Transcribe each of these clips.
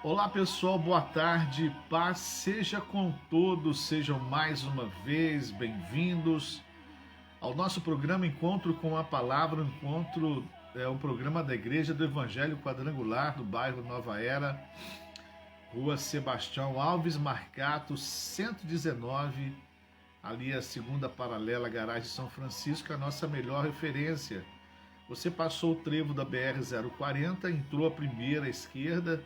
Olá pessoal, boa tarde, paz seja com todos, sejam mais uma vez bem-vindos ao nosso programa Encontro com a Palavra. Encontro é um programa da Igreja do Evangelho Quadrangular do bairro Nova Era, Rua Sebastião Alves Marcato, 119, ali a segunda paralela, garagem São Francisco, a nossa melhor referência. Você passou o trevo da BR-040, entrou a primeira à esquerda,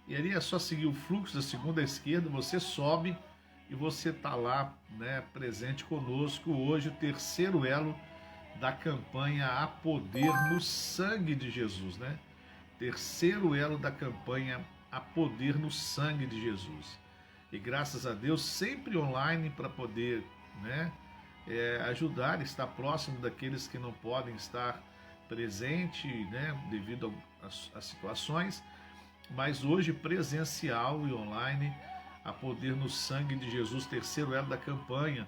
e ali é só seguir o fluxo da segunda à esquerda, você sobe e você está lá, né, presente conosco. Hoje o terceiro elo da campanha A Poder no Sangue de Jesus, né? Terceiro elo da campanha A Poder no Sangue de Jesus. E graças a Deus, sempre online para poder, né, ajudar, estar próximo daqueles que não podem estar presente, né, devido às situações, mas hoje presencial e online, A Poder no Sangue de Jesus, terceiro elo da campanha.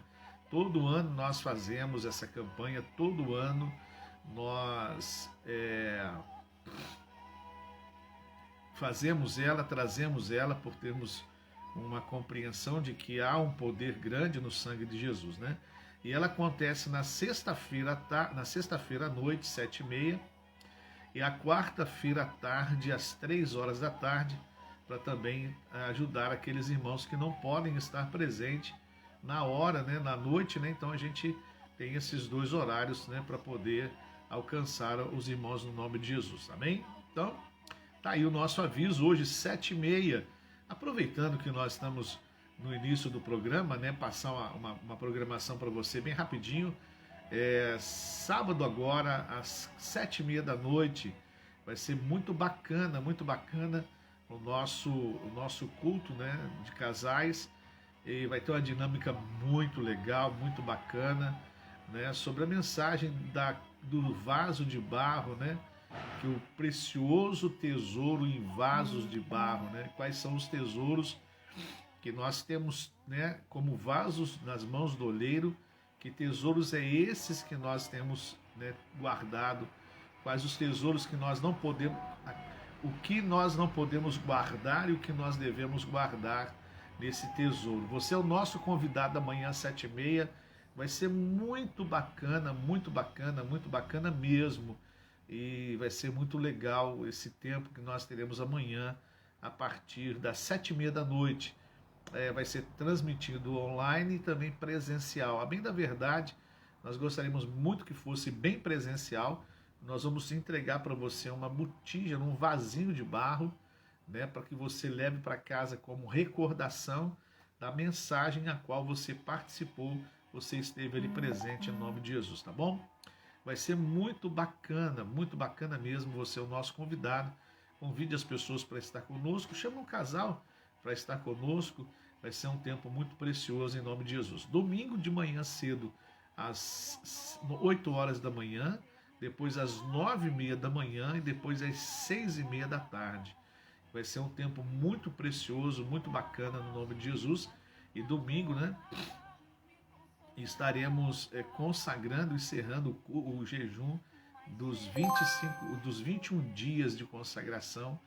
Todo ano nós fazemos essa campanha, todo ano nós fazemos ela, trazemos ela por termos uma compreensão de que há um poder grande no sangue de Jesus, né? E ela acontece na sexta-feira à noite, 7h30, e a quarta-feira à tarde, às 3 horas da tarde, para também ajudar aqueles irmãos que não podem estar presentes na hora, né, na noite, né? Então a gente tem esses dois horários, né, para poder alcançar os irmãos no nome de Jesus, amém? Então, tá aí o nosso aviso, hoje 7h30, aproveitando que nós estamos no início do programa, né, passar uma programação para você bem rapidinho. Sábado agora, às 7h30 da noite, vai ser muito bacana o nosso culto, né, de casais, e vai ter uma dinâmica muito legal, muito bacana, né, sobre a mensagem do vaso de barro, né, que o precioso tesouro em vasos de barro, né, quais são os tesouros que nós temos, né, como vasos nas mãos do oleiro. Que tesouros é esses que nós temos, né, guardado? Quais os tesouros que nós não podemos, o que nós não podemos guardar e o que nós devemos guardar nesse tesouro? Você é o nosso convidado amanhã às 7h30. Vai ser muito bacana, muito bacana, muito bacana mesmo. E vai ser muito legal esse tempo que nós teremos amanhã a partir das 7h30 da noite. Vai ser transmitido online e também presencial. A bem da verdade, nós gostaríamos muito que fosse bem presencial. Nós vamos entregar para você uma botija, um vasinho de barro, né, para que você leve para casa como recordação da mensagem a qual você participou, você esteve ali presente em nome de Jesus, tá bom? Vai ser muito bacana mesmo. Você é o nosso convidado. Convide as pessoas para estar conosco, chama um casal para estar conosco. Vai ser um tempo muito precioso em nome de Jesus. Domingo de manhã cedo, às 8 horas da manhã, depois às 9h30 da manhã e depois às 6h30 da tarde. Vai ser um tempo muito precioso, muito bacana no nome de Jesus. E domingo, né, estaremos consagrando, encerrando o jejum dos 21 dias de consagração.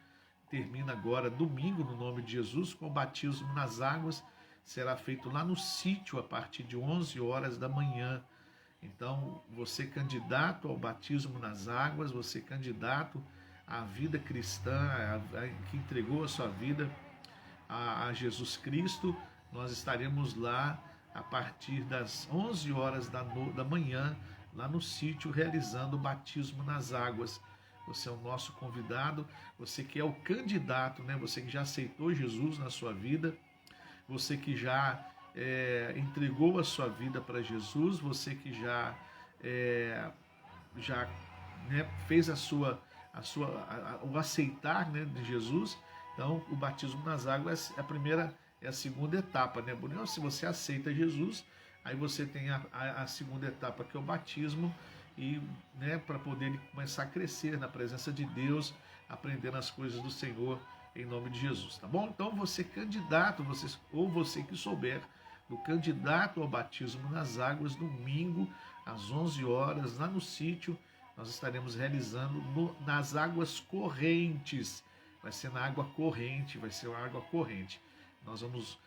Termina agora domingo no nome de Jesus com o batismo nas águas. Será feito lá no sítio a partir de 11 horas da manhã. Então, você candidato ao batismo nas águas, você candidato à vida cristã, que entregou a sua vida a Jesus Cristo, nós estaremos lá a partir das 11 horas da manhã, lá no sítio, realizando o batismo nas águas. Você é o nosso convidado, você que é o candidato, né? Você que já aceitou Jesus na sua vida, você que já entregou a sua vida para Jesus, você que já né, fez o aceitar, né, de Jesus. Então, o batismo nas águas é a segunda etapa, né? Se você aceita Jesus, aí você tem a segunda etapa, que é o batismo, e, né, para poder começar a crescer na presença de Deus, aprendendo as coisas do Senhor, em nome de Jesus, tá bom? Então, você candidato, você que souber do candidato ao batismo nas águas, domingo, às 11 horas, lá no sítio, nós estaremos realizando nas águas correntes. vai ser na água corrente, vai ser uma água corrente. Nós vamos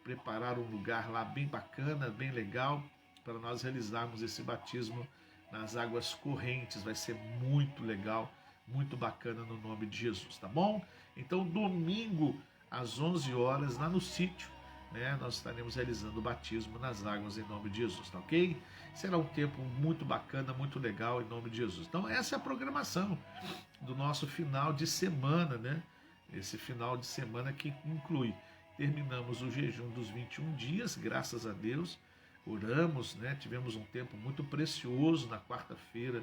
preparar um lugar lá bem bacana, bem legal, para nós realizarmos esse batismo nas águas correntes. Vai ser muito legal, muito bacana no nome de Jesus, tá bom? Então, domingo, às 11 horas, lá no sítio, né, nós estaremos realizando o batismo nas águas em nome de Jesus, tá ok? Será um tempo muito bacana, muito legal em nome de Jesus. Então, essa é a programação do nosso final de semana, né? Esse final de semana que inclui, terminamos o jejum dos 21 dias, graças a Deus, oramos, né? Tivemos um tempo muito precioso na quarta-feira,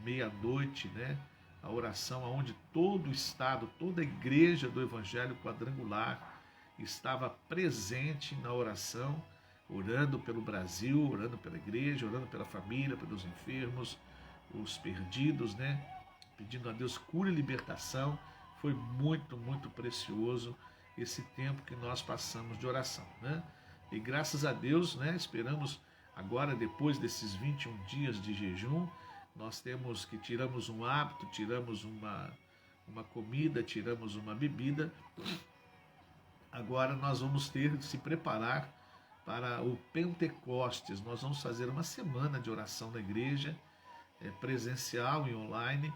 meia-noite, né? A oração onde todo o estado, toda a igreja do Evangelho Quadrangular estava presente na oração, orando pelo Brasil, orando pela igreja, orando pela família, pelos enfermos, os perdidos, né? Pedindo a Deus cura e libertação. Foi muito, muito precioso esse tempo que nós passamos de oração, né? E graças a Deus, né, esperamos agora, depois desses 21 dias de jejum, nós tiramos um hábito, tiramos uma comida, tiramos uma bebida. Agora nós vamos ter de se preparar para o Pentecostes. Nós vamos fazer uma semana de oração na igreja, presencial e online,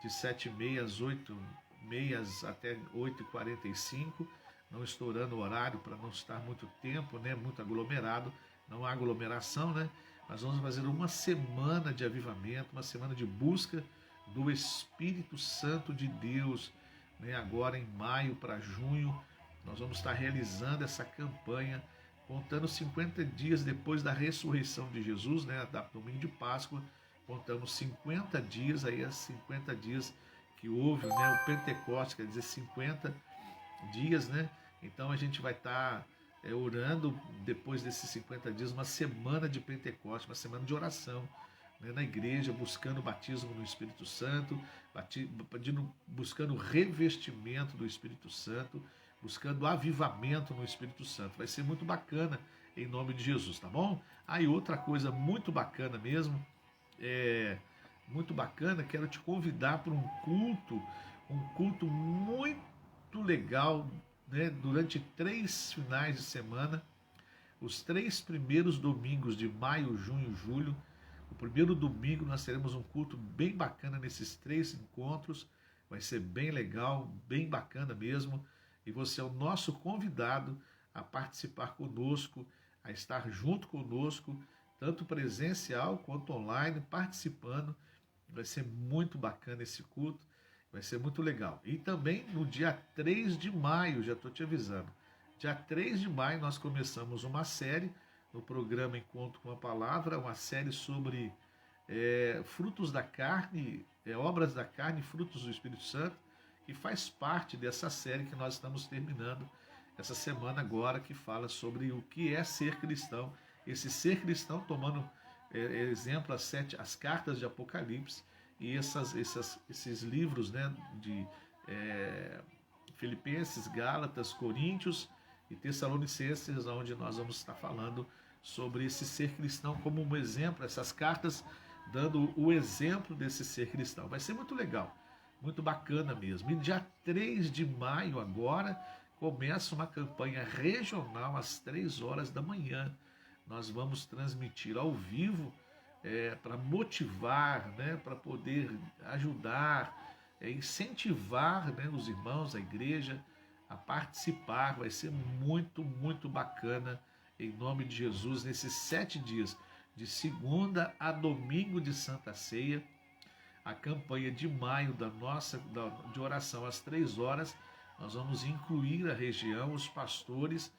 de 7h30 às 8h30 até 8h45, não estourando o horário para não estar muito tempo, né, muito aglomerado, não há aglomeração, né? Nós vamos fazer uma semana de avivamento, uma semana de busca do Espírito Santo de Deus, né? Agora em maio para junho, nós vamos estar realizando essa campanha, contando 50 dias depois da ressurreição de Jesus, né? Da domingo de Páscoa, contamos 50 dias, aí as 50 dias que houve, né? O Pentecostes, quer dizer, 50 dias, né? Então a gente vai estar orando depois desses 50 dias, uma semana de Pentecostes, uma semana de oração, né, na igreja, buscando o batismo no Espírito Santo, buscando o revestimento do Espírito Santo, buscando avivamento no Espírito Santo. Vai ser muito bacana em nome de Jesus, tá bom? Aí outra coisa muito bacana mesmo, muito bacana, quero te convidar para um culto muito legal, né, durante 3 finais de semana, os 3 primeiros domingos de maio, junho e julho. O primeiro domingo nós teremos um culto bem bacana nesses 3 encontros, vai ser bem legal, bem bacana mesmo, e você é o nosso convidado a participar conosco, a estar junto conosco, tanto presencial quanto online, participando. Vai ser muito bacana esse culto, vai ser muito legal. E também no dia 3 de maio, já estou te avisando, dia 3 de maio nós começamos uma série no programa Encontro com a Palavra, uma série sobre frutos da carne, obras da carne e frutos do Espírito Santo, que faz parte dessa série que nós estamos terminando essa semana agora, que fala sobre o que é ser cristão. Esse ser cristão tomando exemplo as cartas de Apocalipse e esses livros, né, de Filipenses, Gálatas, Coríntios e Tessalonicenses, onde nós vamos estar falando sobre esse ser cristão como um exemplo, essas cartas dando o exemplo desse ser cristão. Vai ser muito legal, muito bacana mesmo. E dia 3 de maio agora começa uma campanha regional às 3 horas da manhã. Nós vamos transmitir ao vivo para motivar, né, para poder ajudar, incentivar, né, os irmãos, a igreja a participar. Vai ser muito, muito bacana em nome de Jesus nesses 7 dias, de segunda a domingo de Santa Ceia, a campanha de maio de oração às 3 horas. Nós vamos incluir a região, os pastores,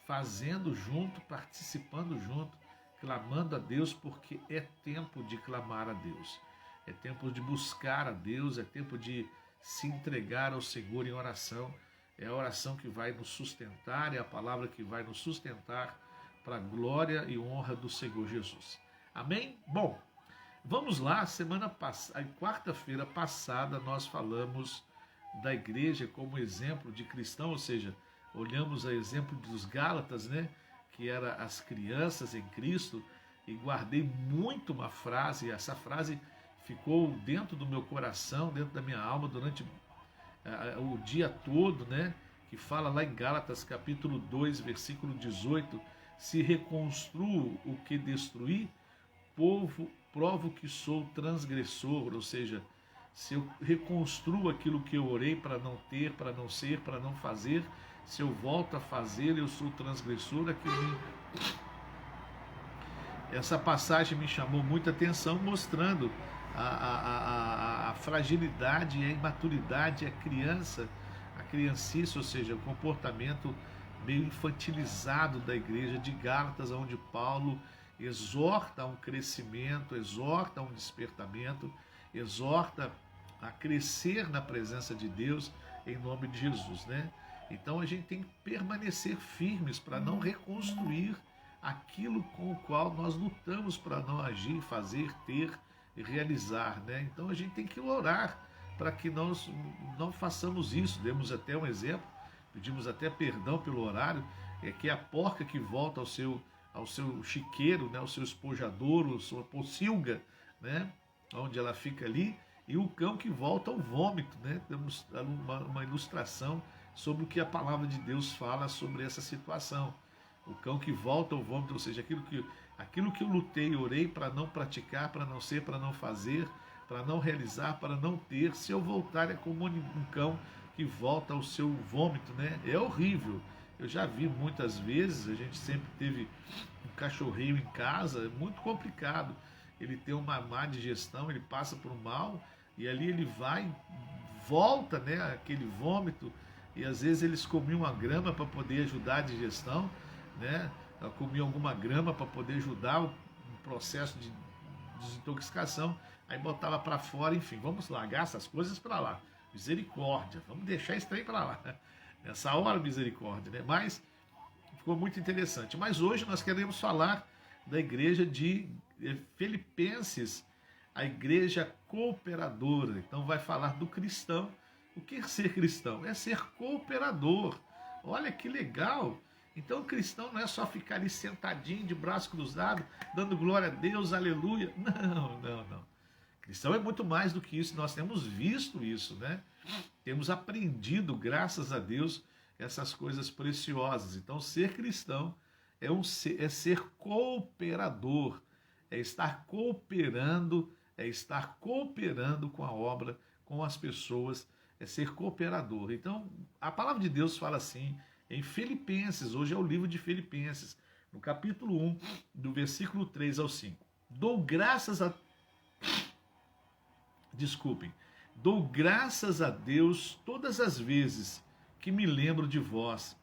fazendo junto, participando junto, clamando a Deus, porque é tempo de clamar a Deus, é tempo de buscar a Deus, é tempo de se entregar ao Senhor em oração. É a oração que vai nos sustentar, é a palavra que vai nos sustentar para a glória e honra do Senhor Jesus. Amém? Bom, vamos lá. Quarta-feira passada nós falamos da igreja como exemplo de cristão, ou seja, olhamos a exemplo dos Gálatas, né, que era as crianças em Cristo, e guardei muito uma frase, e essa frase ficou dentro do meu coração, dentro da minha alma durante o dia todo, né? Que fala lá em Gálatas capítulo 2, versículo 18, se reconstruo o que destruí, provo que sou transgressor, ou seja, se eu reconstruo aquilo que eu orei para não ter, para não ser, para não fazer, se eu volto a fazer, eu sou transgressor. Essa passagem me chamou muita atenção, mostrando a fragilidade e a imaturidade, a criancice, ou seja, o comportamento meio infantilizado da igreja de Gálatas, onde Paulo exorta a um crescimento, exorta a um despertamento, exorta a crescer na presença de Deus em nome de Jesus, né? Então a gente tem que permanecer firmes para não reconstruir aquilo com o qual nós lutamos para não agir, fazer, ter e realizar, né? Então a gente tem que orar para que nós não façamos isso. Demos até um exemplo, pedimos até perdão pelo horário, que é a porca que volta ao seu chiqueiro, né, ao seu espojador, a sua pocilga, né, onde ela fica ali, e o cão que volta ao vômito, né? Temos uma ilustração sobre o que a palavra de Deus fala sobre essa situação. O cão que volta ao vômito, ou seja, aquilo que eu lutei, orei para não praticar, para não ser, para não fazer, para não realizar, para não ter, se eu voltar é como um cão que volta ao seu vômito, né? É horrível. Eu já vi muitas vezes, a gente sempre teve um cachorrinho em casa, é muito complicado. Ele tem uma má digestão, ele passa por um mal, e ali ele vai, volta, né, aquele vômito, e às vezes eles comiam a grama para poder ajudar a digestão, né? Comiam alguma grama para poder ajudar o processo de desintoxicação, aí botava para fora, enfim, vamos largar essas coisas para lá. Misericórdia, vamos deixar isso aí para lá. Nessa hora, misericórdia, né? Mas ficou muito interessante. Mas hoje nós queremos falar da igreja de Filipenses, a igreja cooperadora. Então vai falar do cristão. O que é ser cristão? É ser cooperador. Olha que legal! Então o cristão não é só ficar ali sentadinho, de braço cruzado, dando glória a Deus, aleluia. Não. Cristão é muito mais do que isso. Nós temos visto isso, né? Temos aprendido, graças a Deus, essas coisas preciosas. Então ser cristão é ser cooperador, é estar cooperando com a obra, com as pessoas, é ser cooperador. Então, a palavra de Deus fala assim, em Filipenses, hoje é o livro de Filipenses, no capítulo 1, do versículo 3 ao 5. Dou graças a Deus todas as vezes que me lembro de vós,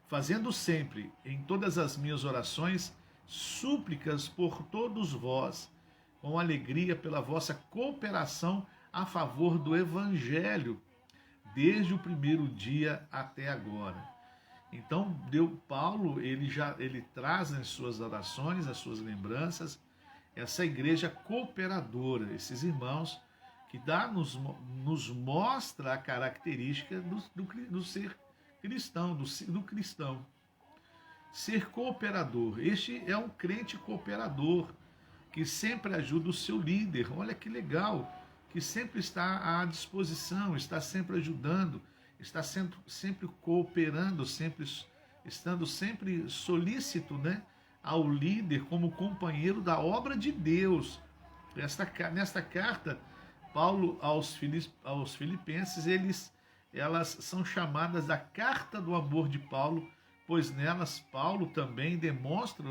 fazendo sempre, em todas as minhas orações, súplicas por todos vós, com alegria pela vossa cooperação a favor do Evangelho, desde o primeiro dia até agora. Então, Paulo, ele traz nas suas orações, as suas lembranças, essa igreja cooperadora, esses irmãos que nos mostra a característica do ser cristão, do cristão. Ser cooperador. Este é um crente cooperador, que sempre ajuda o seu líder. Olha que legal, que sempre está à disposição, está sempre ajudando, está sempre cooperando, estando sempre solícito, né, ao líder como companheiro da obra de Deus. Nesta carta, Paulo aos Filipenses, elas são chamadas da carta do amor de Paulo, pois nelas Paulo também demonstra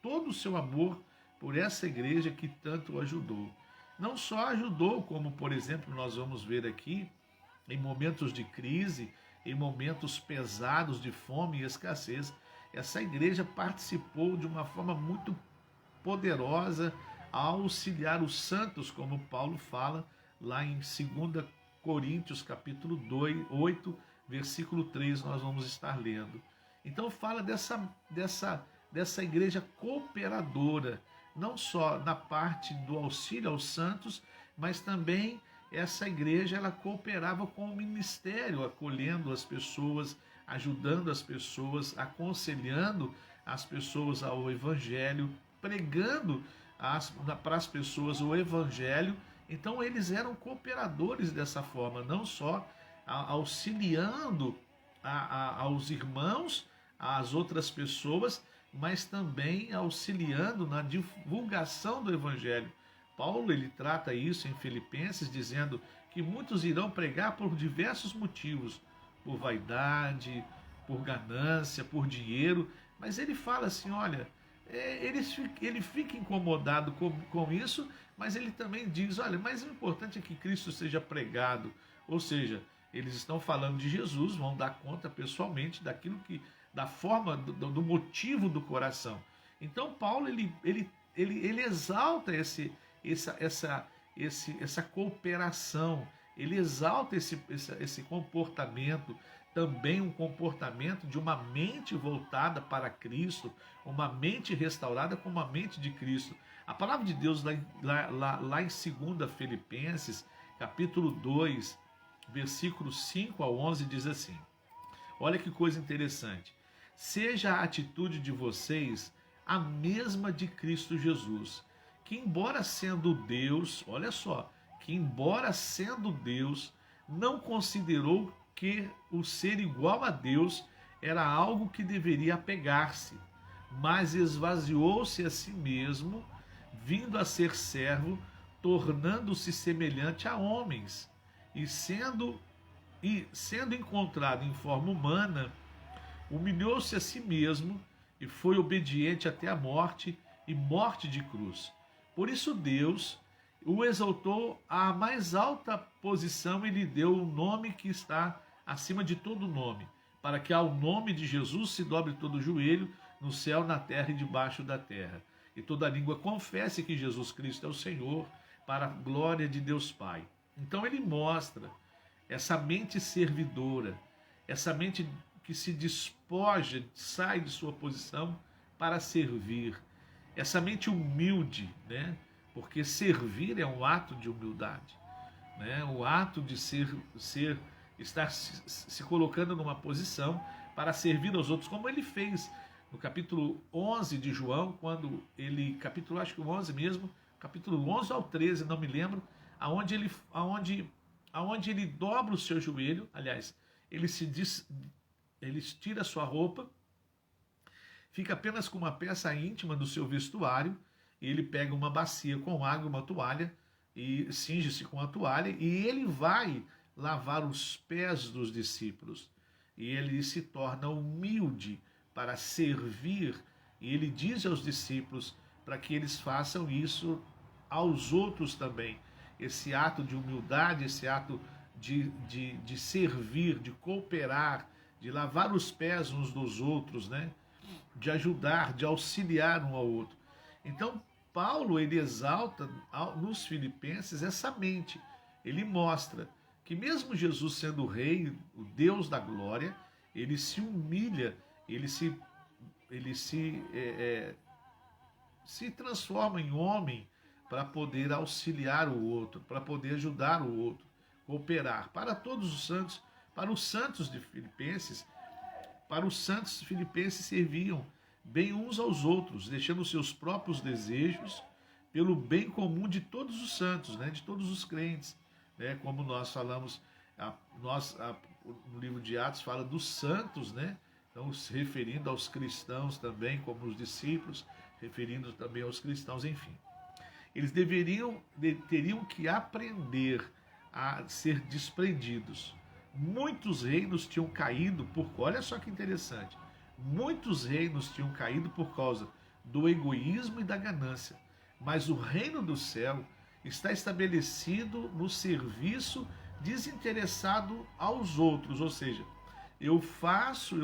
todo o seu amor por essa igreja que tanto o ajudou. Não só ajudou, como, por exemplo, nós vamos ver aqui, em momentos de crise, em momentos pesados de fome e escassez, essa igreja participou de uma forma muito poderosa a auxiliar os santos, como Paulo fala lá em 2 Coríntios, capítulo 8, versículo 3, nós vamos estar lendo. Então fala dessa igreja cooperadora, não só na parte do auxílio aos santos, mas também essa igreja ela cooperava com o ministério, acolhendo as pessoas, ajudando as pessoas, aconselhando as pessoas ao Evangelho, pregando para as pessoas o Evangelho. Então eles eram cooperadores dessa forma, não só auxiliando aos irmãos, às outras pessoas, mas também auxiliando na divulgação do Evangelho. Paulo ele trata isso em Filipenses, dizendo que muitos irão pregar por diversos motivos, por vaidade, por ganância, por dinheiro, mas ele fala assim, olha, ele fica incomodado com isso, mas ele também diz, olha, mas o importante é que Cristo seja pregado, ou seja, eles estão falando de Jesus, vão dar conta pessoalmente daquilo que, da forma, do motivo do coração. Então Paulo ele exalta essa cooperação, ele exalta esse comportamento, também um comportamento de uma mente voltada para Cristo, uma mente restaurada com uma mente de Cristo. A palavra de Deus lá em 2 Filipenses, capítulo 2, versículos 5 a 11, diz assim, olha que coisa interessante, seja a atitude de vocês a mesma de Cristo Jesus, que embora sendo Deus, olha só, que embora sendo Deus, não considerou que o ser igual a Deus era algo que deveria apegar-se, mas esvaziou-se a si mesmo, vindo a ser servo, tornando-se semelhante a homens, e sendo encontrado em forma humana, humilhou-se a si mesmo e foi obediente até a morte e morte de cruz. Por isso Deus o exaltou à mais alta posição e lhe deu o nome que está acima de todo nome, para que ao nome de Jesus se dobre todo o joelho, no céu, na terra e debaixo da terra, e toda língua confesse que Jesus Cristo é o Senhor, para a glória de Deus Pai. Então ele mostra essa mente servidora, essa mente que se despoja, sai de sua posição para servir, essa mente humilde, né? Porque servir é um ato de humildade, né? O ato de estar se colocando numa posição para servir aos outros, como ele fez no capítulo 11 de João, quando ele, capítulo acho que o 11 mesmo, capítulo 11 ao 13, não me lembro, aonde ele dobra o seu joelho, aliás, ele tira a sua roupa, fica apenas com uma peça íntima do seu vestuário, e ele pega uma bacia com água, uma toalha, e cinge-se com a toalha, e ele vai lavar os pés dos discípulos. E ele se torna humilde para servir, e ele diz aos discípulos para que eles façam isso aos outros também. Esse ato de humildade, esse ato de servir, de cooperar, de lavar os pés uns dos outros, né? De ajudar, de auxiliar um ao outro. Então, Paulo, ele exalta nos Filipenses essa mente. Ele mostra que mesmo Jesus sendo o rei, o Deus da glória, ele se humilha, ele se transforma em homem para poder auxiliar o outro, para poder ajudar o outro, cooperar. Para todos os santos, para os santos filipenses serviam bem uns aos outros, deixando seus próprios desejos pelo bem comum de todos os santos, né, de todos os crentes, né, como nós falamos, no livro de Atos fala dos santos, né, então se referindo aos cristãos também, como os discípulos, referindo também aos cristãos, enfim. Eles teriam que aprender a ser desprendidos. Muitos reinos tinham caído olha só que interessante, muitos reinos tinham caído por causa do egoísmo e da ganância, mas o reino do céu está estabelecido no serviço desinteressado aos outros, ou seja, eu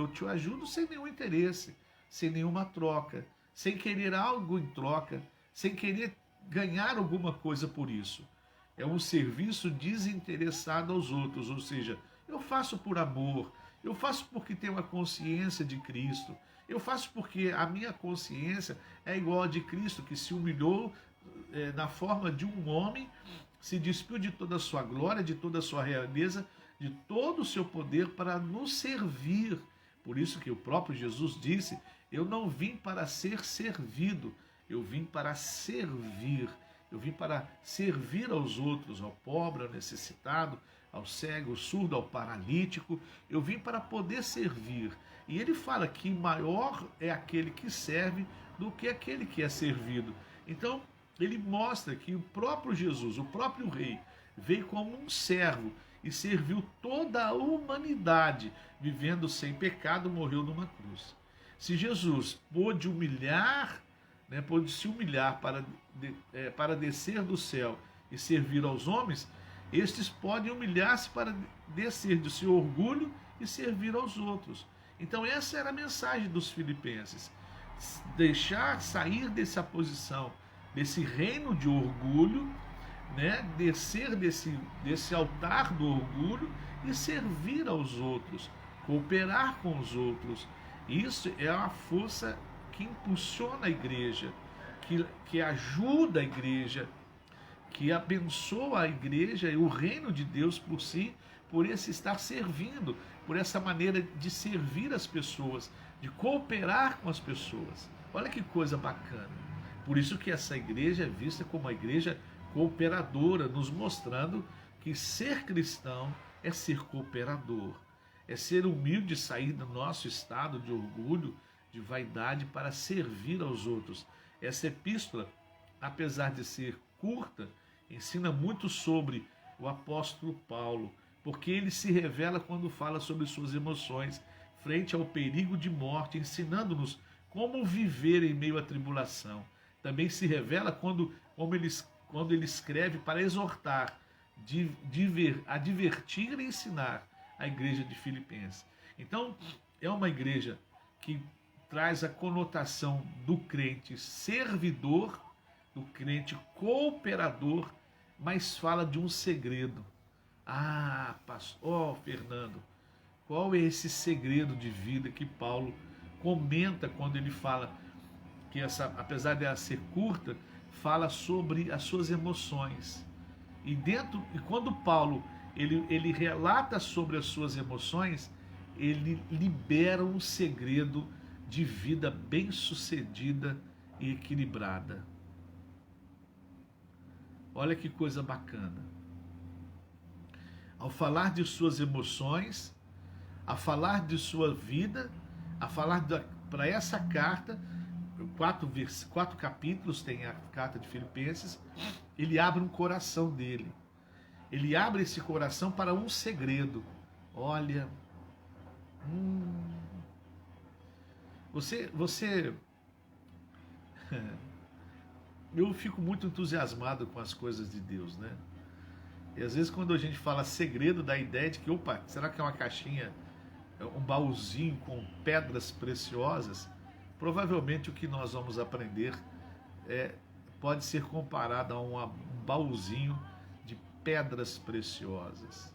te ajudo sem nenhum interesse, sem nenhuma troca, sem querer algo em troca, sem querer ganhar alguma coisa por isso. É um serviço desinteressado aos outros, ou seja, eu faço por amor, eu faço porque tenho a consciência de Cristo, eu faço porque a minha consciência é igual a de Cristo, que se humilhou na forma de um homem, se despiu de toda a sua glória, de toda a sua realeza, de todo o seu poder para nos servir. Por isso que o próprio Jesus disse, eu não vim para ser servido, eu vim para servir. Eu vim para servir aos outros, ao pobre, ao necessitado, ao cego, ao surdo, ao paralítico. Eu vim para poder servir. E ele fala que maior é aquele que serve do que aquele que é servido. Então, ele mostra que o próprio Jesus, o próprio Rei, veio como um servo e serviu toda a humanidade, vivendo sem pecado, morreu numa cruz. Se Jesus pôde humilhar, né, pôde se humilhar para descer do céu e servir aos homens, estes podem humilhar-se para descer do seu orgulho e servir aos outros. Então essa era a mensagem dos filipenses. Deixar sair dessa posição, desse reino de orgulho, né, descer desse altar do orgulho e servir aos outros, cooperar com os outros. Isso é uma força que impulsiona a igreja, que ajuda a igreja, que abençoa a igreja e o reino de Deus por si, por esse estar servindo, por essa maneira de servir as pessoas, de cooperar com as pessoas. Olha que coisa bacana. Por isso que essa igreja é vista como uma igreja cooperadora, nos mostrando que ser cristão é ser cooperador, é ser humilde, sair do nosso estado de orgulho, de vaidade, para servir aos outros. Essa epístola, apesar de ser curta, ensina muito sobre o apóstolo Paulo, porque ele se revela quando fala sobre suas emoções frente ao perigo de morte, ensinando-nos como viver em meio à tribulação. Também se revela quando ele escreve para exortar, advertir e ensinar a igreja de Filipenses. Então, é uma igreja que traz a conotação do crente servidor, do crente cooperador, mas fala de um segredo. Ah, pastor Fernando, qual é esse segredo de vida que Paulo comenta quando ele fala que apesar de ela ser curta, fala sobre as suas emoções. E quando Paulo ele relata sobre as suas emoções, ele libera um segredo de vida bem-sucedida e equilibrada. Olha que coisa bacana. Ao falar de suas emoções, a falar de sua vida, a falar para essa carta, 4 capítulos tem a carta de Filipenses, ele abre um coração dele. Ele abre esse coração para um segredo. Olha, você eu fico muito entusiasmado com as coisas de Deus, né? E às vezes quando a gente fala segredo, dá a ideia de que, opa, será que é uma caixinha, um baúzinho com pedras preciosas? Provavelmente o que nós vamos aprender pode ser comparado a um baúzinho de pedras preciosas.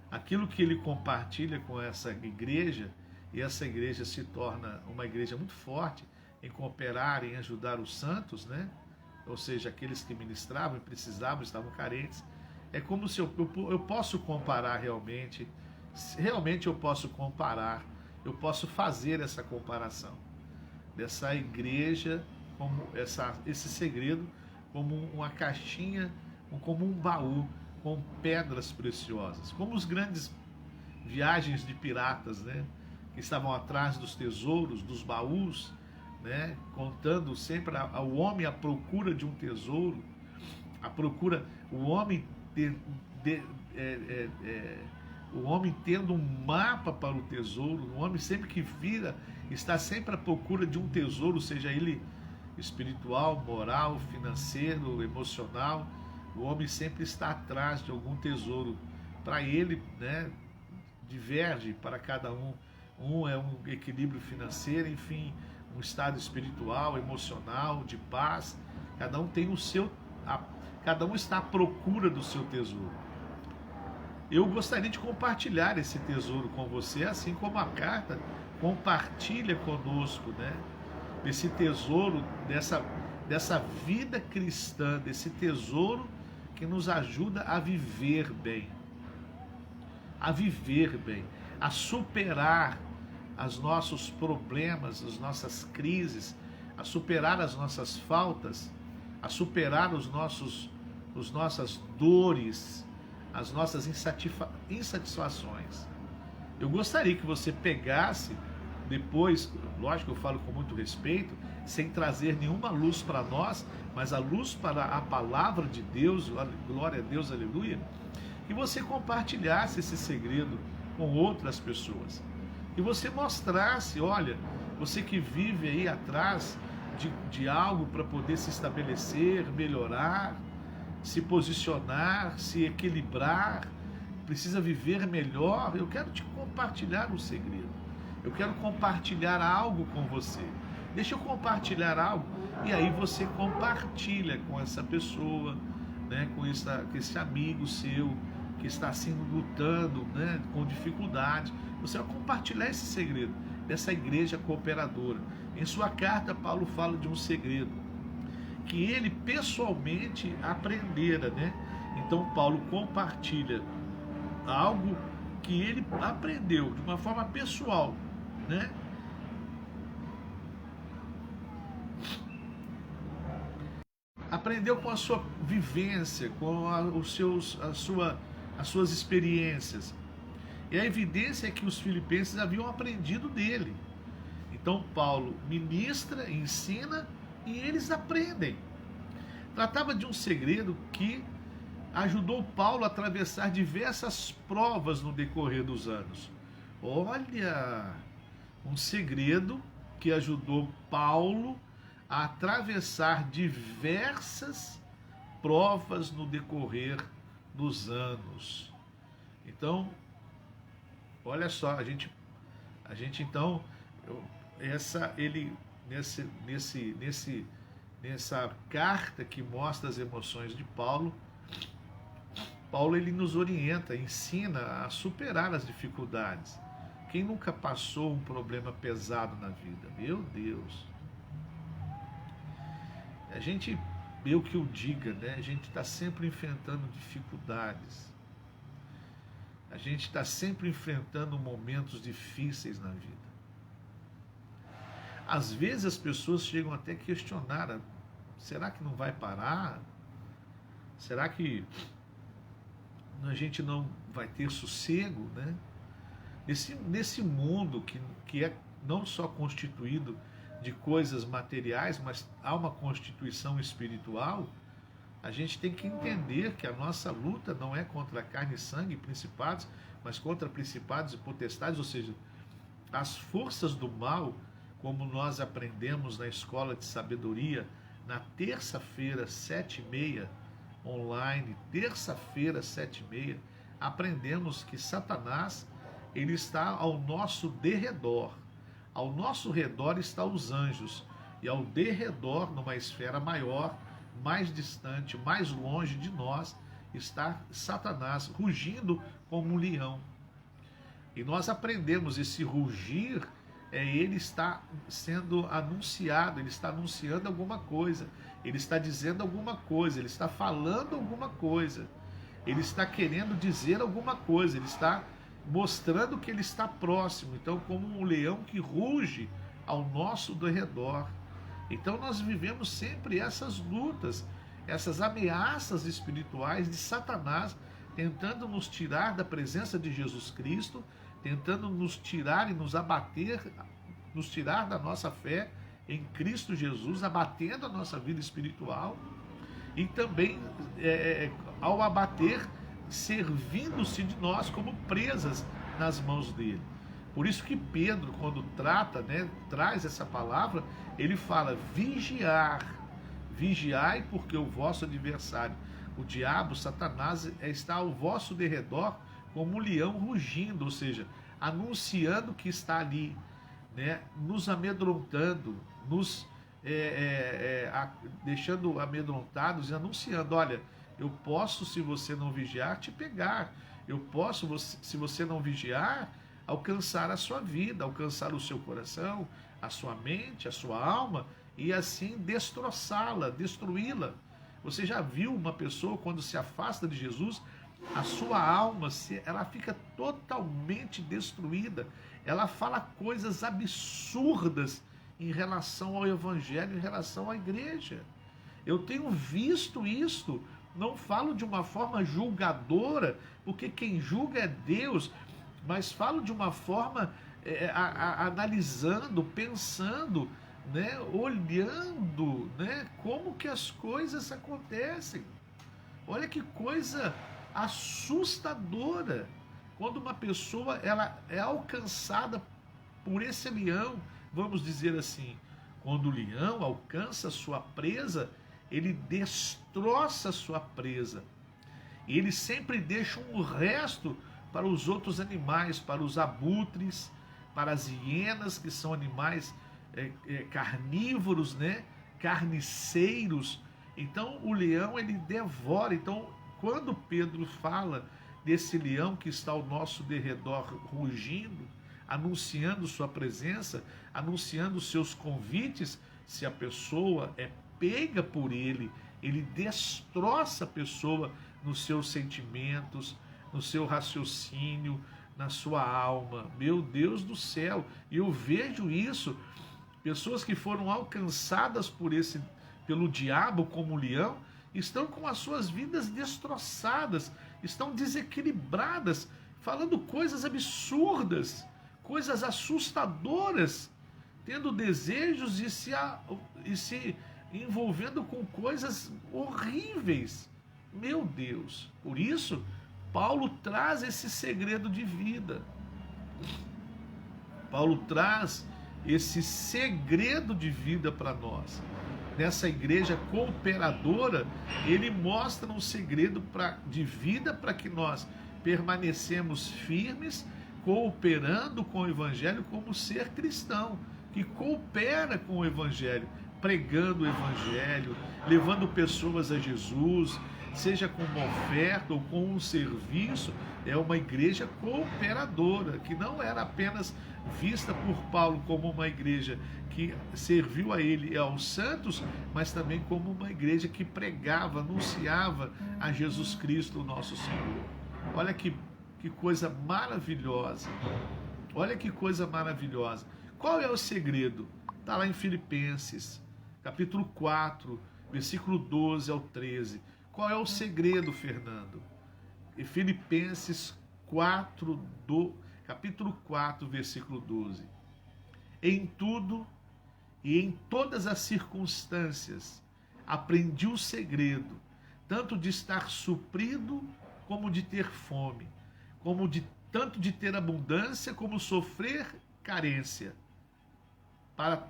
Aquilo que ele compartilha com essa igreja, e essa igreja se torna uma igreja muito forte em cooperar, em ajudar os santos, né? Ou seja, aqueles que ministravam e precisavam, estavam carentes. É como se eu posso comparar realmente eu posso comparar, eu posso fazer essa comparação dessa igreja, como esse segredo, como uma caixinha, como um baú com pedras preciosas, como os grandes viagens de piratas, né, que estavam atrás dos tesouros, dos baús, né, contando sempre ao homem à procura de um tesouro, o homem o homem tendo um mapa para o tesouro, o homem sempre que vira, está sempre à procura de um tesouro, seja ele espiritual, moral, financeiro, emocional. O homem sempre está atrás de algum tesouro. Para ele, né, diverge para cada um. Um é um equilíbrio financeiro, enfim, um estado espiritual, emocional, de paz. Cada um tem o seu, cada um está à procura do seu tesouro. Eu gostaria de compartilhar esse tesouro com você, assim como a carta compartilha conosco, né? Desse tesouro, dessa vida cristã, desse tesouro que nos ajuda a viver bem, a superar os nossos problemas, as nossas crises, a superar as nossas faltas, a superar as nossas dores, as nossas insatisfações. Eu gostaria que você pegasse depois, lógico que eu falo com muito respeito, sem trazer nenhuma luz para nós, mas a luz para a palavra de Deus, glória a Deus, aleluia, que você compartilhasse esse segredo com outras pessoas. Que você mostrasse, olha, você que vive aí atrás de algo para poder se estabelecer, melhorar, se posicionar, se equilibrar, precisa viver melhor, eu quero te compartilhar um segredo. Eu quero compartilhar algo com você. Deixa eu compartilhar algo. E aí você compartilha com essa pessoa, né, com esse amigo seu que está assim lutando, né, com dificuldade. Você vai compartilhar esse segredo dessa igreja cooperadora. Em sua carta, Paulo fala de um segredo que ele pessoalmente aprendera, né? Então Paulo compartilha algo que ele aprendeu de uma forma pessoal, né? Aprendeu com a sua vivência, com as suas experiências. E a evidência é que os filipenses haviam aprendido dele. Então Paulo ministra, ensina e eles aprendem. Tratava de um segredo que ajudou Paulo a atravessar diversas provas no decorrer dos anos. Olha, um segredo que ajudou Paulo a atravessar diversas provas no decorrer dos anos. Então, olha só, a gente então, nessa carta que mostra as emoções de Paulo, ele nos orienta, ensina a superar as dificuldades. Quem nunca passou um problema pesado na vida? Meu Deus! A gente, eu que eu diga, né? A gente está sempre enfrentando dificuldades. A gente está sempre enfrentando momentos difíceis na vida. Às vezes as pessoas chegam até a questionar, será que não vai parar? Será que a gente não vai ter sossego, né? Nesse mundo que é não só constituído de coisas materiais, mas há uma constituição espiritual, a gente tem que entender que a nossa luta não é contra carne e sangue, principados, mas contra principados e potestades, ou seja, as forças do mal, como nós aprendemos na Escola de Sabedoria, na terça-feira, 7h30, online, terça-feira, 7h30, aprendemos que Satanás, ele está ao nosso derredor. Ao nosso redor estão os anjos, e ao derredor, numa esfera maior, mais distante, mais longe de nós, está Satanás, rugindo como um leão. E nós aprendemos esse rugir, ele está sendo anunciado, ele está anunciando alguma coisa, ele está dizendo alguma coisa, ele está falando alguma coisa, ele está querendo dizer alguma coisa, ele está mostrando que ele está próximo. Então, como um leão que ruge ao nosso redor. Então, nós vivemos sempre essas lutas, essas ameaças espirituais de Satanás, tentando nos tirar da presença de Jesus Cristo, tentando nos tirar e nos abater, nos tirar da nossa fé em Cristo Jesus, abatendo a nossa vida espiritual, e também, ao abater, servindo-se de nós como presas nas mãos dele. Por isso que Pedro, quando trata, né, traz essa palavra, ele fala: vigiai, porque o vosso adversário, o diabo, Satanás, está ao vosso derredor como um leão rugindo, ou seja, anunciando que está ali, né, nos amedrontando, nos deixando amedrontados e anunciando: olha, eu posso, se você não vigiar, te pegar. Eu posso, se você não vigiar, alcançar a sua vida, alcançar o seu coração, a sua mente, a sua alma, e assim destroçá-la, destruí-la. Você já viu uma pessoa, quando se afasta de Jesus, a sua alma, ela fica totalmente destruída. Ela fala coisas absurdas em relação ao Evangelho, em relação à igreja. Eu tenho visto isso não falo de uma forma julgadora, porque quem julga é Deus, mas falo de uma forma analisando, pensando, né, olhando, né, como que as coisas acontecem. Olha que coisa assustadora quando uma pessoa ela é alcançada por esse leão, vamos dizer assim. Quando o leão alcança sua presa, ele destroça a sua presa. E ele sempre deixa um resto para os outros animais, para os abutres, para as hienas, que são animais carnívoros, né? Carniceiros. Então o leão ele devora. Então quando Pedro fala desse leão que está ao nosso derredor rugindo, anunciando sua presença, anunciando seus convites, se a pessoa é pega por ele, ele destroça a pessoa nos seus sentimentos, no seu raciocínio, na sua alma. Meu Deus do céu, eu vejo isso, pessoas que foram alcançadas pelo diabo como leão, estão com as suas vidas destroçadas, estão desequilibradas, falando coisas absurdas, coisas assustadoras, tendo desejos e se envolvendo com coisas horríveis. Meu Deus! Por isso, Paulo traz esse segredo de vida. Paulo traz esse segredo de vida para nós. Nessa igreja cooperadora, ele mostra um segredo de vida para que nós permanecemos firmes, cooperando com o Evangelho como ser cristão, que coopera com o Evangelho, pregando o Evangelho, levando pessoas a Jesus, seja com uma oferta ou com um serviço. É uma igreja cooperadora, que não era apenas vista por Paulo como uma igreja que serviu a ele e aos santos, mas também como uma igreja que pregava, anunciava a Jesus Cristo, o nosso Senhor. Olha que coisa maravilhosa. Olha que coisa maravilhosa. Qual é o segredo? Está lá em Filipenses, capítulo 4, versículo 12 ao 13. Qual é o segredo, Fernando? Em Filipenses 4, capítulo 4, versículo 12. Em tudo e em todas as circunstâncias aprendi o segredo, tanto de estar suprido como de ter fome, tanto de ter abundância como sofrer carência. Para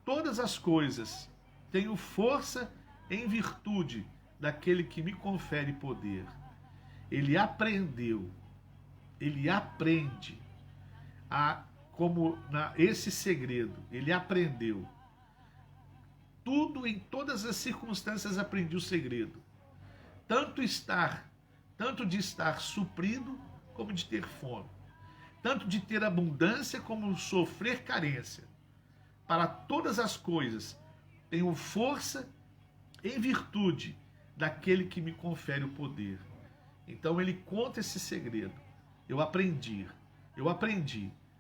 todas as coisas tenho força em virtude daquele que me confere poder. Ele aprende esse segredo, ele aprendeu. Tudo, em todas as circunstâncias, aprendi o segredo. Tanto de estar suprido, como de ter fome. Tanto de ter abundância, como sofrer carência. Para todas as coisas, tenho força em virtude daquele que me confere o poder. Então ele conta esse segredo. Eu aprendi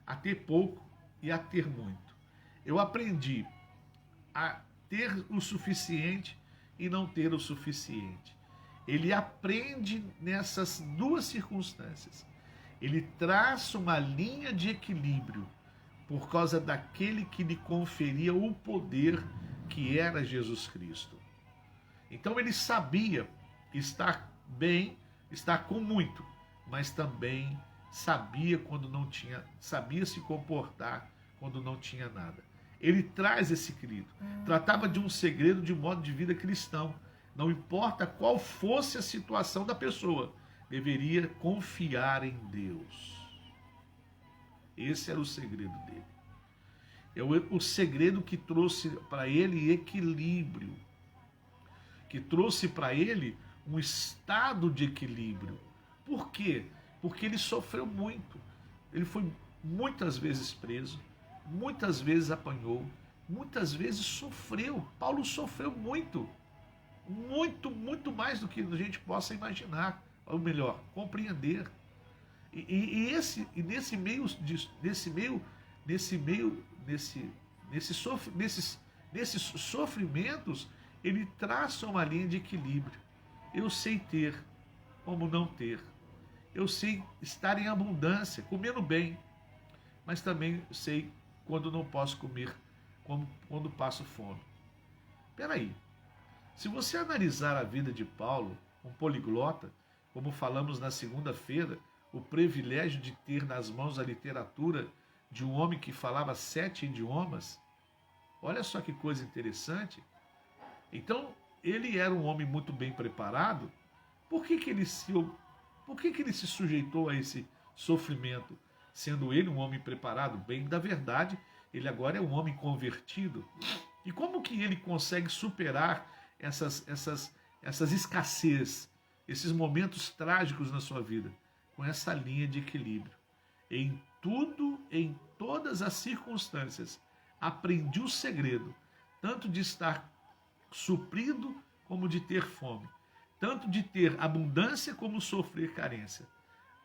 a ter pouco e a ter muito. Eu aprendi a ter o suficiente e não ter o suficiente. Ele aprende nessas duas circunstâncias. Ele traça uma linha de equilíbrio por causa daquele que lhe conferia o poder, que era Jesus Cristo. Então ele sabia estar bem, estar com muito, mas também sabia quando não tinha, sabia se comportar quando não tinha nada. Ele traz esse equilíbrio. Tratava de um segredo de modo de vida cristão. Não importa qual fosse a situação da pessoa, deveria confiar em Deus. Esse era o segredo dele. É o segredo que trouxe para ele equilíbrio, que trouxe para ele um estado de equilíbrio. Por quê? Porque ele sofreu muito. Ele foi muitas vezes preso, muitas vezes apanhou, muitas vezes sofreu. Paulo sofreu muito, muito mais do que a gente possa imaginar, ou melhor, compreender. Nesses sofrimentos, ele traça uma linha de equilíbrio. Eu sei ter como não ter. Eu sei estar em abundância, comendo bem, mas também sei quando não posso comer, como quando passo fome. Espera aí, se você analisar a vida de Paulo, um poliglota, como falamos na segunda-feira, o privilégio de ter nas mãos a literatura de um homem que falava 7 idiomas, olha só que coisa interessante. Então, ele era um homem muito bem preparado. Por que que ele se sujeitou a esse sofrimento? Sendo ele um homem preparado, bem da verdade, ele agora é um homem convertido. E como que ele consegue superar essas escassez, esses momentos trágicos na sua vida? Com essa linha de equilíbrio. Em tudo, em todas as circunstâncias, aprendi o segredo, tanto de estar suprido como de ter fome, tanto de ter abundância como sofrer carência.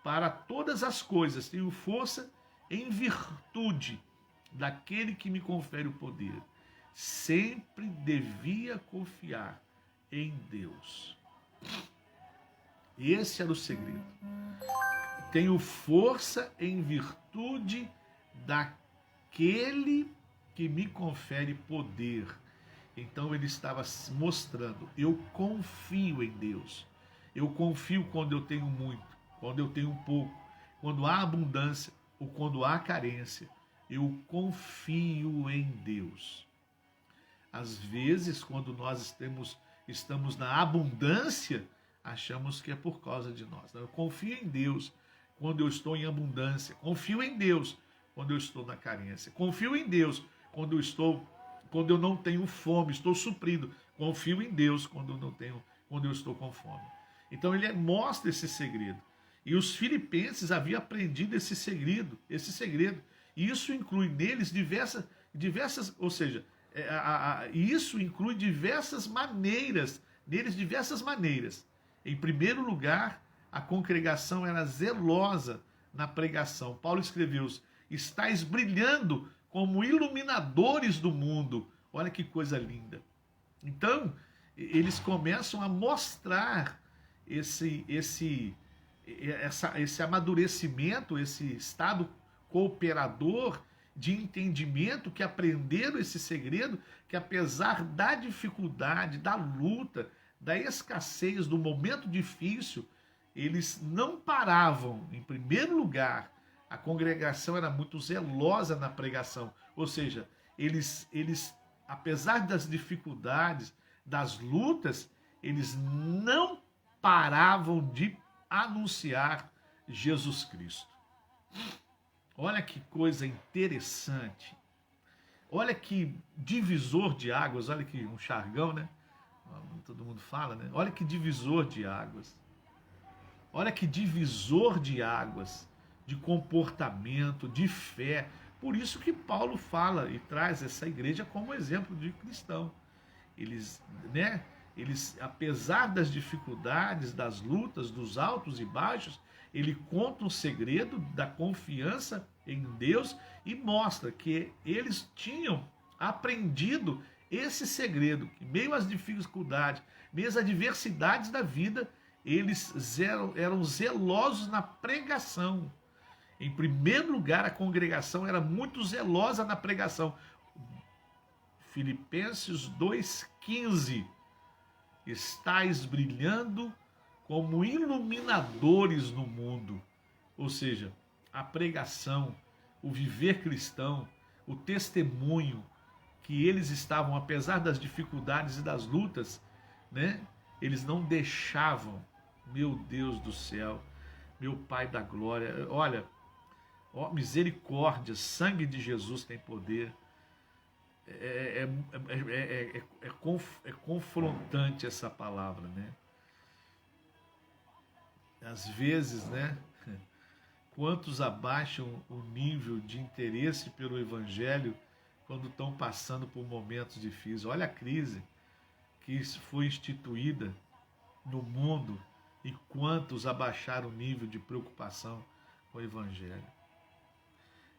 Para todas as coisas tenho força em virtude daquele que me confere o poder. Sempre devia confiar em Deus. Esse era o segredo. Tenho força em virtude daquele que me confere poder. Então ele estava mostrando, eu confio em Deus. Eu confio quando eu tenho muito, quando eu tenho pouco, quando há abundância ou quando há carência. Eu confio em Deus. Às vezes, quando nós estamos na abundância, achamos que é por causa de nós. Eu confio em Deus quando eu estou em abundância. Confio em Deus quando eu estou na carência. Confio em Deus quando eu não tenho fome, estou suprido. Confio em Deus quando eu estou com fome. Então ele mostra esse segredo. E os filipenses haviam aprendido esse segredo. E isso inclui neles diversas, ou seja, isso inclui diversas maneiras, Em primeiro lugar, a congregação era zelosa na pregação. Paulo escreveu: estáis brilhando como iluminadores do mundo. Olha que coisa linda. Então, eles começam a mostrar esse amadurecimento, esse estado cooperador de entendimento, que aprenderam esse segredo, que apesar da dificuldade, da luta, da escassez, do momento difícil, eles não paravam. Em primeiro lugar, a congregação era muito zelosa na pregação, ou seja, eles apesar das dificuldades, das lutas, eles não paravam de anunciar Jesus Cristo. Olha que coisa interessante. Olha que divisor de águas, olha que um jargão, né? Todo mundo fala, né? Olha que divisor de águas. Olha que divisor de águas, de comportamento, de fé. Por isso que Paulo fala e traz essa igreja como exemplo de cristão. Eles, apesar das dificuldades, das lutas, dos altos e baixos, ele conta o segredo da confiança em Deus e mostra que eles tinham aprendido esse segredo, que meio às dificuldades, meio às adversidades da vida, eles eram zelosos na pregação. Em primeiro lugar, a congregação era muito zelosa na pregação. Filipenses 2,15. Estais brilhando como iluminadores no mundo. Ou seja, a pregação, o viver cristão, o testemunho que eles estavam, apesar das dificuldades e das lutas, né? Eles não deixavam, meu Deus do céu, meu Pai da glória, olha, misericórdia, sangue de Jesus tem poder. É confrontante essa palavra, né? Às vezes, né? Quantos abaixam o nível de interesse pelo Evangelho quando estão passando por momentos difíceis? Olha a crise que foi instituída no mundo e quantos abaixaram o nível de preocupação com o Evangelho.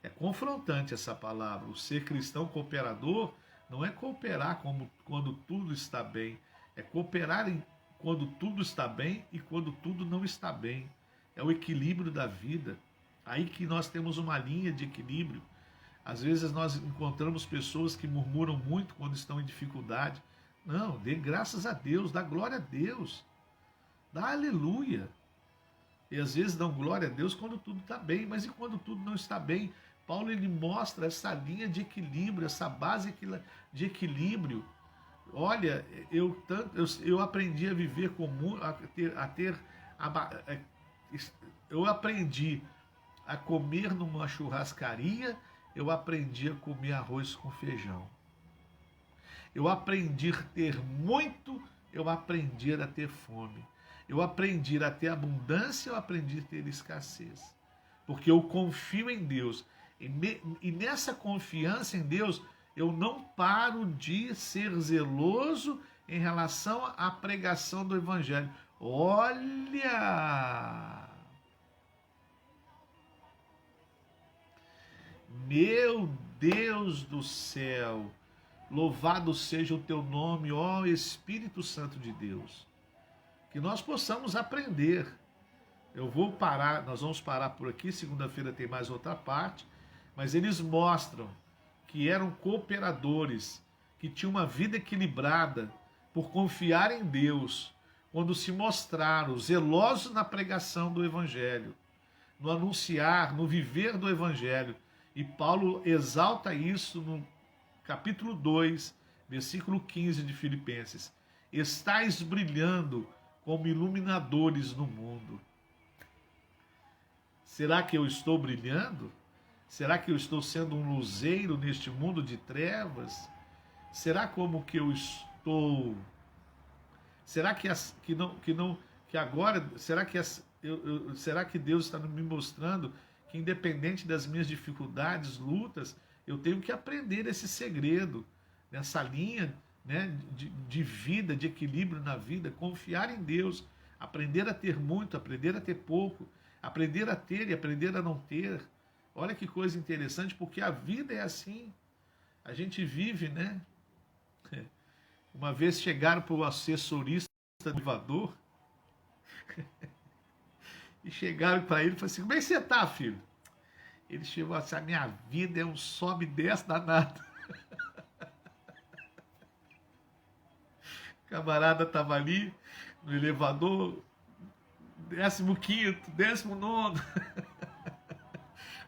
É confrontante essa palavra. O ser cristão cooperador não é cooperar quando tudo está bem, é cooperar quando tudo está bem e quando tudo não está bem. É o equilíbrio da vida. Aí que nós temos uma linha de equilíbrio. Às vezes nós encontramos pessoas que murmuram muito quando estão em dificuldade. Não, dê graças a Deus, dá glória a Deus, dá aleluia. E às vezes dão glória a Deus quando tudo está bem, mas e quando tudo não está bem? Paulo ele mostra essa linha de equilíbrio, essa base de equilíbrio. Olha, eu aprendi a viver comum, eu aprendi a comer numa churrascaria, eu aprendi a comer arroz com feijão. Eu aprendi a ter muito, eu aprendi a ter fome. Eu aprendi a ter abundância, eu aprendi a ter escassez. Porque eu confio em Deus. E nessa confiança em Deus, eu não paro de ser zeloso em relação à pregação do Evangelho. Olha! Meu Deus do céu! Louvado seja o teu nome, ó Espírito Santo de Deus. Que nós possamos aprender. Nós vamos parar por aqui, segunda-feira tem mais outra parte, mas eles mostram que eram cooperadores, que tinham uma vida equilibrada por confiar em Deus, quando se mostraram zelosos na pregação do Evangelho, no anunciar, no viver do Evangelho. E Paulo exalta isso no capítulo 2, versículo 15 de Filipenses. Estais brilhando como iluminadores no mundo. Será que eu estou brilhando? Será que eu estou sendo um luzeiro neste mundo de trevas? Será como que eu estou? Será que agora, será que Deus está me mostrando que independente das minhas dificuldades, lutas, eu tenho que aprender esse segredo, nessa linha, né, de vida, de equilíbrio na vida, confiar em Deus, aprender a ter muito, aprender a ter pouco, aprender a ter e aprender a não ter. Olha que coisa interessante, porque a vida é assim. A gente vive, né? Uma vez chegaram para o assessorista do Salvador e chegaram para ele e falaram assim: como é que você está, filho? Ele chegou assim: a minha vida é um sobe e desce danado. O camarada estava ali no elevador, 15º, 19º.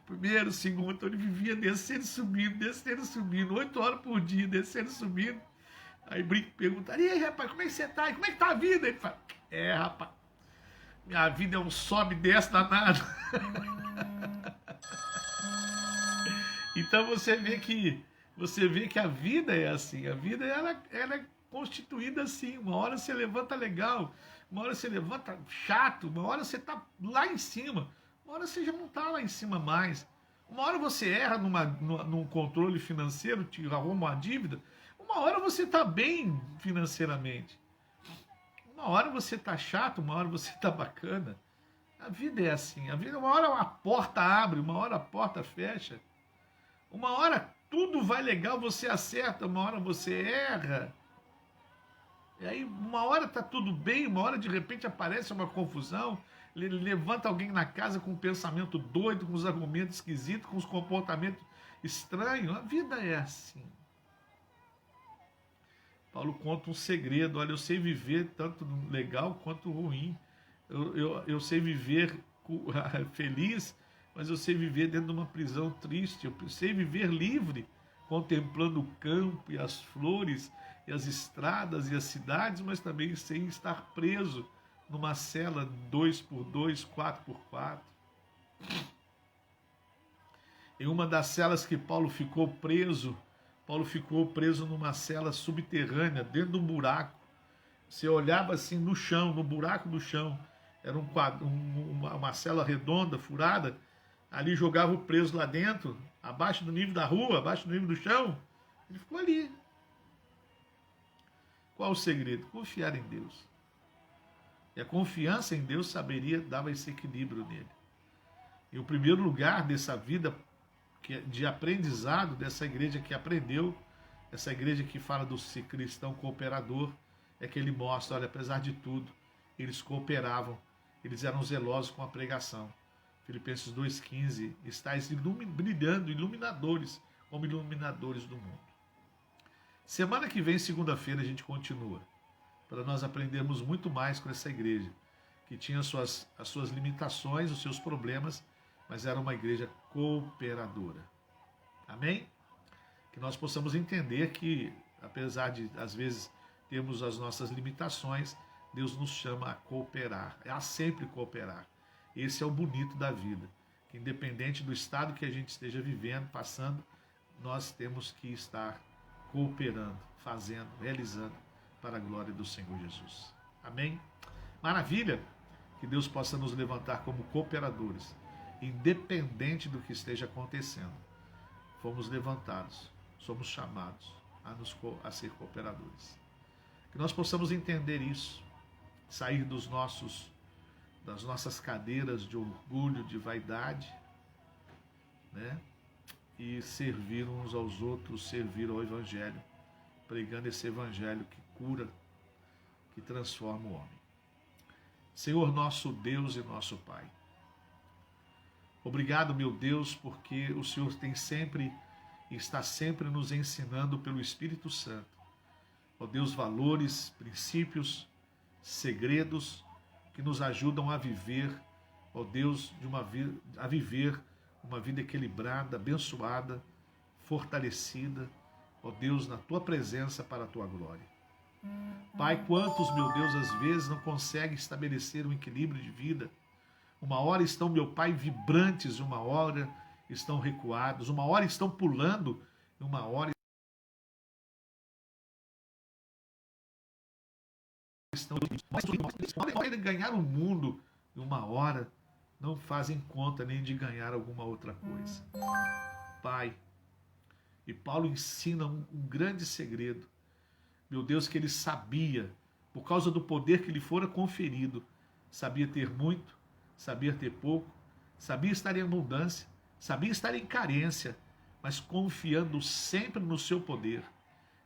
Primeiro, segundo, então ele vivia descendo e subindo, 8 horas por dia, descendo e subindo. Aí brinco, perguntaria: e aí, rapaz, como é que você tá? Como é que tá a vida? Ele fala: rapaz, minha vida é um sobe e desce danado. Então você vê que a vida é assim, a vida ela é constituída assim. Uma hora você levanta legal, uma hora você levanta chato, uma hora você tá lá em cima, uma hora você já não tá lá em cima mais. Uma hora você erra num controle financeiro, te arruma uma dívida, uma hora você tá bem financeiramente. Uma hora você tá chato, uma hora você tá bacana. A vida é assim, a vida, uma hora a porta abre, uma hora a porta fecha. Uma hora tudo vai legal, você acerta, uma hora você erra. E aí uma hora tá tudo bem, uma hora de repente aparece uma confusão, levanta alguém na casa com um pensamento doido, com os argumentos esquisitos, com os comportamentos estranhos. A vida é assim. Paulo conta um segredo: olha, eu sei viver tanto legal quanto ruim. Eu sei viver feliz, mas eu sei viver dentro de uma prisão triste. Eu sei viver livre, contemplando o campo e as flores e as estradas e as cidades, mas também sem estar preso numa cela 2x2, 4x4. Em uma das celas que Paulo ficou preso numa cela subterrânea, dentro de um buraco. Você olhava assim no chão, no buraco do chão, era uma cela redonda, furada. Ali jogava o preso lá dentro, abaixo do nível da rua, abaixo do nível do chão. Ele ficou ali. Qual o segredo? Confiar em Deus. E a confiança em Deus dava esse equilíbrio nele. E o primeiro lugar dessa vida de aprendizado, dessa igreja que aprendeu, essa igreja que fala do cristão cooperador, é que ele mostra, olha, apesar de tudo, eles cooperavam, eles eram zelosos com a pregação. Filipenses 2,15, estáis brilhando, iluminadores, como iluminadores do mundo. Semana que vem, segunda-feira, a gente continua, para nós aprendermos muito mais com essa igreja, que tinha as suas limitações, os seus problemas, mas era uma igreja cooperadora. Amém? Que nós possamos entender que, apesar de, às vezes, termos as nossas limitações, Deus nos chama a cooperar, a sempre cooperar. Esse é o bonito da vida, que independente do estado que a gente esteja vivendo, passando, nós temos que estar cooperando, fazendo, realizando para a glória do Senhor Jesus. Amém? Maravilha! Que Deus possa nos levantar como cooperadores, independente do que esteja acontecendo. Fomos levantados, somos chamados a ser cooperadores. Que nós possamos entender isso, sair das nossas cadeiras de orgulho, de vaidade, né? E servir uns aos outros, servir ao Evangelho, pregando esse Evangelho que cura, que transforma o homem. Senhor nosso Deus e nosso Pai, obrigado, meu Deus, porque o Senhor tem sempre e está sempre nos ensinando pelo Espírito Santo, ó Deus, valores, princípios, segredos que nos ajudam a viver, ó Deus, a viver uma vida equilibrada, abençoada, fortalecida, ó Deus, na Tua presença para a Tua glória. Pai, quantos, meu Deus, às vezes não conseguem estabelecer um equilíbrio de vida? Uma hora estão, meu Pai, vibrantes, uma hora estão recuados, uma hora estão pulando, uma hora estão... Uma hora ganhar o mundo, e uma hora não fazem conta nem de ganhar alguma outra coisa. Pai, e Paulo ensina um grande segredo, meu Deus, que ele sabia, por causa do poder que lhe fora conferido, sabia ter muito, sabia ter pouco, sabia estar em abundância, sabia estar em carência, mas confiando sempre no seu poder.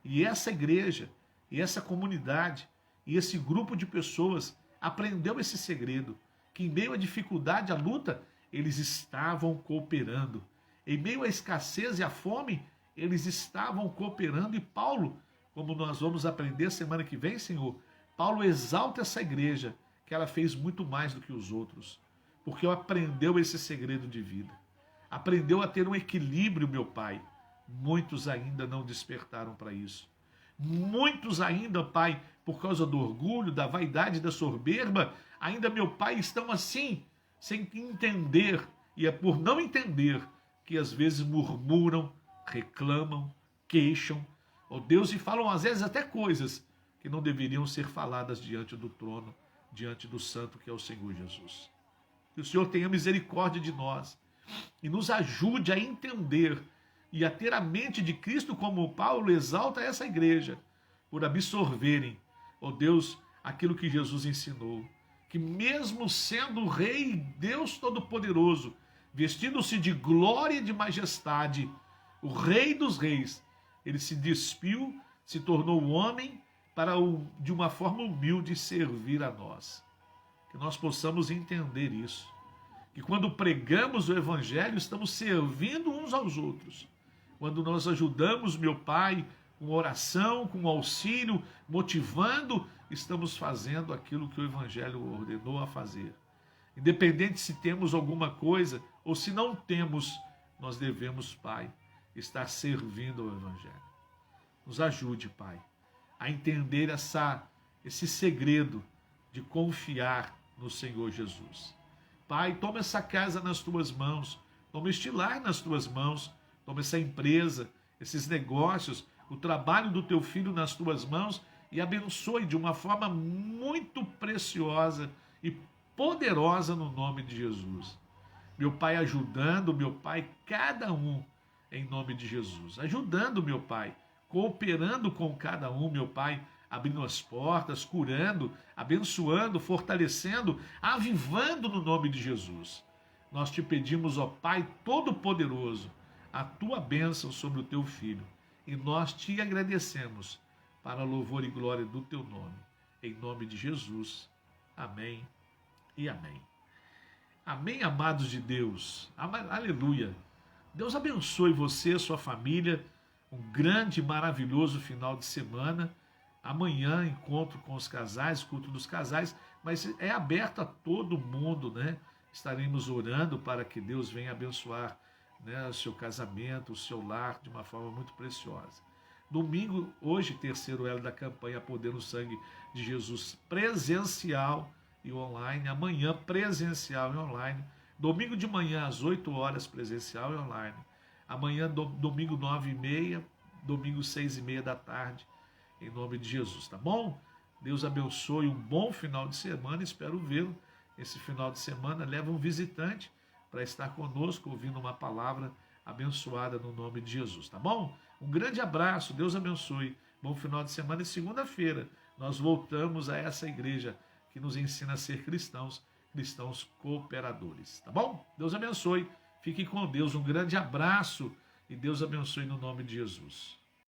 E essa igreja, e essa comunidade, e esse grupo de pessoas aprendeu esse segredo, que em meio à dificuldade, à luta, eles estavam cooperando. Em meio à escassez e à fome, eles estavam cooperando. E Paulo, como nós vamos aprender semana que vem, Senhor, Paulo exalta essa igreja, que ela fez muito mais do que os outros, porque aprendeu esse segredo de vida. Aprendeu a ter um equilíbrio, meu Pai. Muitos ainda não despertaram para isso. Muitos ainda, Pai, por causa do orgulho, da vaidade, da soberba, ainda, meu Pai, estão assim, sem entender, e é por não entender que às vezes murmuram, reclamam, queixam, ó Deus, e falam às vezes até coisas que não deveriam ser faladas diante do trono, diante do santo que é o Senhor Jesus. Que o Senhor tenha misericórdia de nós e nos ajude a entender e a ter a mente de Cristo, como Paulo exalta essa igreja, por absorverem, ó Deus, aquilo que Jesus ensinou, que mesmo sendo o Rei, Deus Todo-Poderoso, vestindo-se de glória e de majestade, o Rei dos Reis, ele se despiu, se tornou homem para, de uma forma humilde, servir a nós. Que nós possamos entender isso. Que quando pregamos o Evangelho, estamos servindo uns aos outros. Quando nós ajudamos, meu Pai, com oração, com auxílio, motivando, estamos fazendo aquilo que o Evangelho ordenou a fazer. Independente se temos alguma coisa ou se não temos, nós devemos, Pai, estar servindo ao Evangelho. Nos ajude, Pai, a entender esse segredo de confiar no Senhor Jesus. Pai, toma essa casa nas tuas mãos, toma este lar nas tuas mãos, toma essa empresa, esses negócios, o trabalho do teu filho nas tuas mãos e abençoe de uma forma muito preciosa e poderosa no nome de Jesus. Meu Pai, ajudando, meu Pai, cada um em nome de Jesus. Ajudando, meu Pai, cooperando com cada um, meu Pai, abrindo as portas, curando, abençoando, fortalecendo, avivando no nome de Jesus. Nós te pedimos, ó Pai Todo-Poderoso, a tua bênção sobre o teu filho. E nós te agradecemos, para louvor e glória do teu nome. Em nome de Jesus. Amém e amém. Amém, amados de Deus. Aleluia. Deus abençoe você, sua família. Um grande e maravilhoso final de semana. Amanhã, encontro com os casais, culto dos casais, mas é aberto a todo mundo, né? Estaremos orando para que Deus venha abençoar, né, o seu casamento, o seu lar, de uma forma muito preciosa. Domingo, hoje, terceiro elo da campanha Poder no Sangue de Jesus, presencial e online. Amanhã, presencial e online. Domingo de manhã, às 8 horas, presencial e online. Amanhã, domingo, 9h30, domingo, 6h30 da tarde, em nome de Jesus, tá bom? Deus abençoe, um bom final de semana, espero vê-lo esse final de semana. Leva um visitante para estar conosco, ouvindo uma palavra abençoada no nome de Jesus, tá bom? Um grande abraço, Deus abençoe, bom final de semana. E segunda-feira nós voltamos a essa igreja que nos ensina a ser cristãos, cristãos cooperadores, tá bom? Deus abençoe, fique com Deus, um grande abraço e Deus abençoe no nome de Jesus.